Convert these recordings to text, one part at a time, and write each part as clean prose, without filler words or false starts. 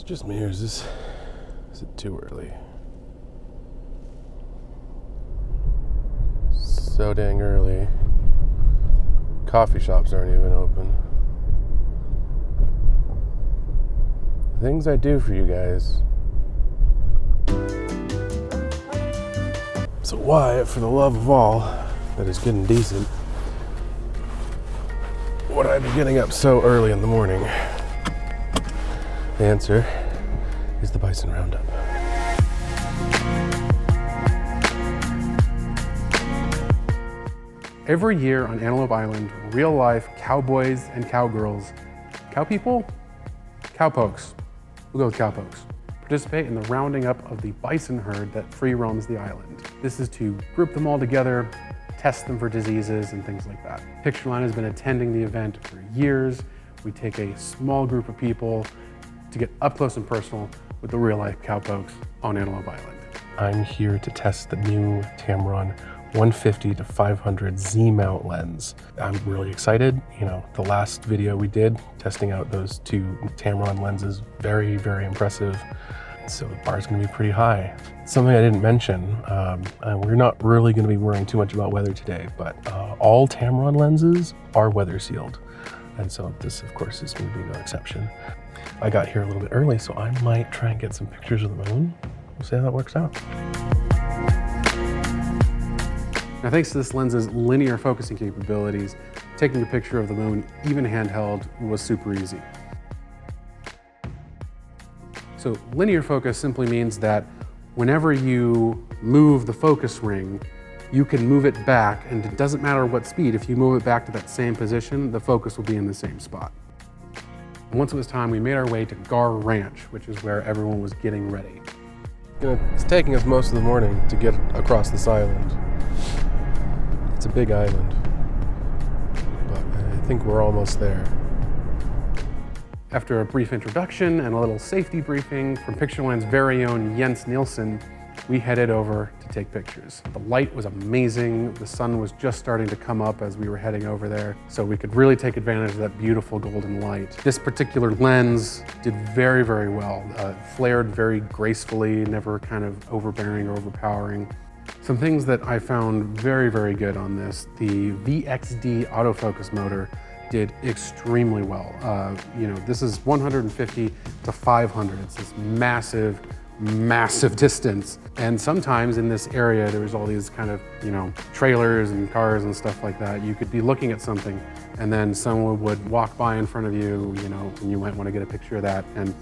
it just me or is it too early? So dang early. Coffee shops aren't even open. The things I do for you guys. So why, for the love of all that is good and decent, would I be getting up so early in the morning? The answer is the Bison Roundup. Every year on Antelope Island, real-life cowboys and cowgirls, cow people? Cowpokes. We'll go with cowpokes. Participate in the rounding up of the bison herd that free roams the island. This is to group them all together, test them for diseases and things like that. Pictureline has been attending the event for years. We take a small group of people to get up close and personal with the real-life cowpokes on Antelope Island. I'm here to test the new Tamron 150-500 Z mount lens. I'm really excited. You know, the last video we did testing out those two Tamron lenses, very, very impressive. So the bar's gonna be pretty high. Something I didn't mention, we're not really gonna be worrying too much about weather today, but all Tamron lenses are weather sealed. And so this, of course, is gonna be no exception. I got here a little bit early, so I might try and get some pictures of the moon. We'll see how that works out. Now, thanks to this lens's linear focusing capabilities, taking a picture of the moon, even handheld, was super easy. So linear focus simply means that whenever you move the focus ring, you can move it back, and it doesn't matter what speed. If you move it back to that same position, the focus will be in the same spot. Once it was time, we made our way to Gar Ranch, which is where everyone was getting ready. It's taking us most of the morning to get across this island. It's a big island, but I think we're almost there. After a brief introduction and a little safety briefing from Pictureline's very own Jens Nielsen, we headed over to take pictures. The light was amazing. The sun was just starting to come up as we were heading over there, so we could really take advantage of that beautiful golden light. This particular lens did very, very well. Flared very gracefully, never kind of overbearing or overpowering. Some things that I found very, very good on this, the VXD autofocus motor did extremely well. You know, this is 150 to 500. It's this massive, massive distance. And sometimes in this area, there's all these kind of, you know, trailers and cars and stuff like that. You could be looking at something and then someone would walk by in front of you, you know, and you might want to get a picture of that. And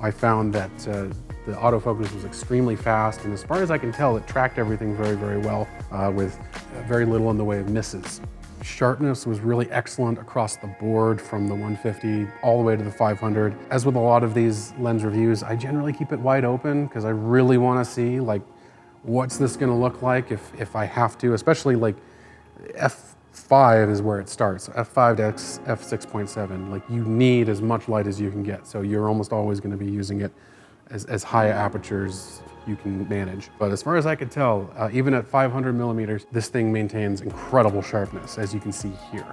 I found that the autofocus was extremely fast, and as far as I can tell, it tracked everything very, very well with very little in the way of misses. Sharpness was really excellent across the board from the 150 all the way to the 500. As with a lot of these lens reviews, I generally keep it wide open because I really want to see, like, what's this going to look like if I have to, especially like f5 is where it starts. f5 to f6.7, like, you need as much light as you can get, so you're almost always going to be using it as high apertures you can manage. But as far as I could tell, even at 500 millimeters, this thing maintains incredible sharpness, as you can see here.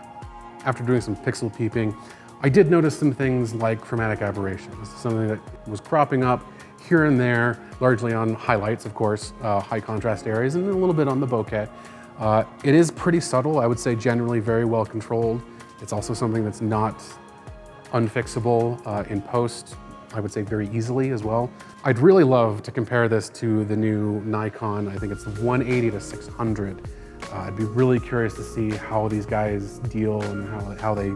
After doing some pixel peeping, I did notice some things like chromatic aberration. This is something that was cropping up here and there, largely on highlights, of course, high contrast areas, and a little bit on the bokeh. It is pretty subtle, I would say generally very well controlled. It's also something that's not unfixable in post, I would say very easily as well. I'd really love to compare this to the new Nikon. I think it's the 180 to 600. I'd be really curious to see how these guys deal and how they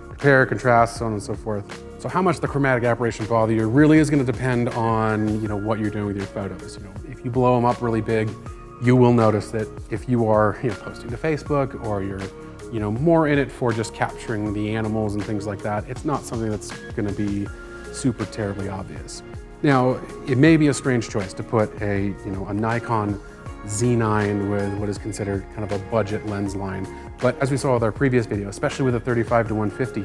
compare, contrast, so on and so forth. So how much the chromatic aberration bother you really is going to depend on, you know, what you're doing with your photos. You know, if you blow them up really big, you will notice that. If you are, you know, posting to Facebook, or you're, you know, more in it for just capturing the animals and things like that, it's not something that's going to be super terribly obvious. Now, it may be a strange choice to put a Nikon Z9 with what is considered kind of a budget lens line, but as we saw with our previous video, especially with a 35 to 150,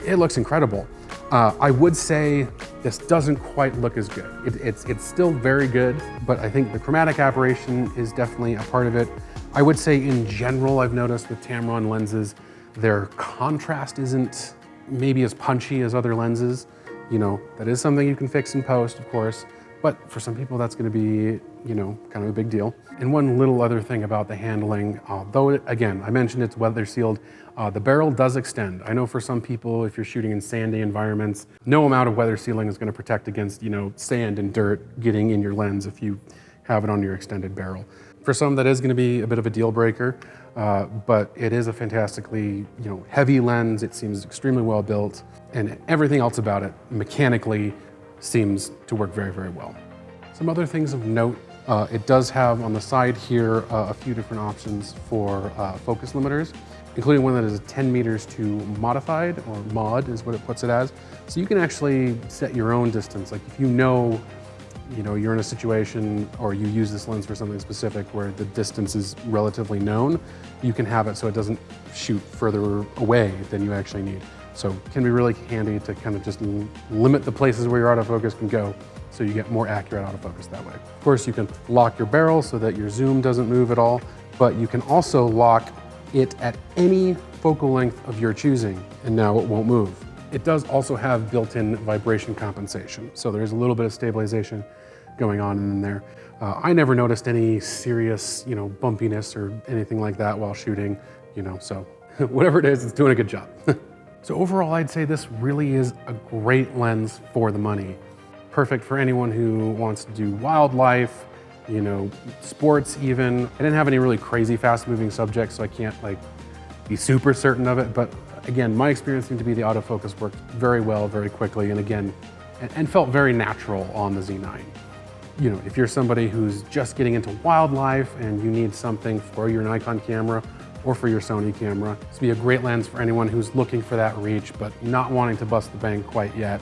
it looks incredible. I would say this doesn't quite look as good. It's still very good, but I think the chromatic aberration is definitely a part of it. I would say in general, I've noticed with Tamron lenses, their contrast isn't maybe as punchy as other lenses. You know, that is something you can fix in post, of course, but for some people that's going to be, you know, kind of a big deal. And one little other thing about the handling, though, again, I mentioned it's weather sealed, the barrel does extend. I know for some people, if you're shooting in sandy environments, no amount of weather sealing is going to protect against, you know, sand and dirt getting in your lens if you have it on your extended barrel. For some, that is going to be a bit of a deal breaker, but it is a fantastically, you know, heavy lens. It seems extremely well built, and everything else about it mechanically seems to work very, very well. Some other things of note, it does have on the side here a few different options for focus limiters, including one that is 10 meters to modified, or mod is what it puts it as. So you can actually set your own distance. Like if you know you're in a situation or you use this lens for something specific where the distance is relatively known, you can have it so it doesn't shoot further away than you actually need. So it can be really handy to kind of just limit the places where your autofocus can go so you get more accurate autofocus that way. Of course, you can lock your barrel so that your zoom doesn't move at all, but you can also lock it at any focal length of your choosing, and now it won't move. It does also have built-in vibration compensation, so there's a little bit of stabilization going on in there. I never noticed any serious, you know, bumpiness or anything like that while shooting, you know, so whatever it is, it's doing a good job. So overall, I'd say this really is a great lens for the money. Perfect for anyone who wants to do wildlife, you know, sports even. I didn't have any really crazy fast-moving subjects, so I can't like be super certain of it, but again, my experience seemed to be the autofocus worked very well, very quickly, and again, and felt very natural on the Z9. You know, if you're somebody who's just getting into wildlife and you need something for your Nikon camera or for your Sony camera, this would be a great lens for anyone who's looking for that reach but not wanting to bust the bank quite yet.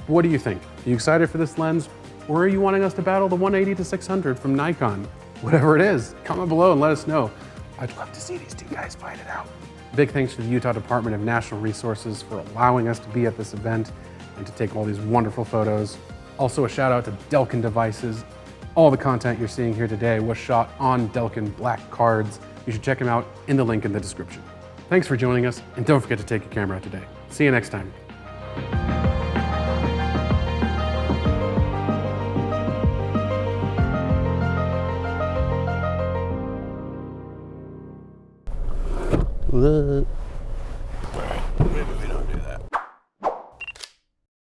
What do you think? Are you excited for this lens, or are you wanting us to battle the 180-600 from Nikon? Whatever it is, comment below and let us know. I'd love to see these two guys fight it out. Big thanks to the Utah Department of Natural Resources for allowing us to be at this event and to take all these wonderful photos. Also a shout out to Delkin devices. All the content you're seeing here today was shot on Delkin black cards. You should check them out in the link in the description. Thanks for joining us, and don't forget to take your camera out today. See you next time. What?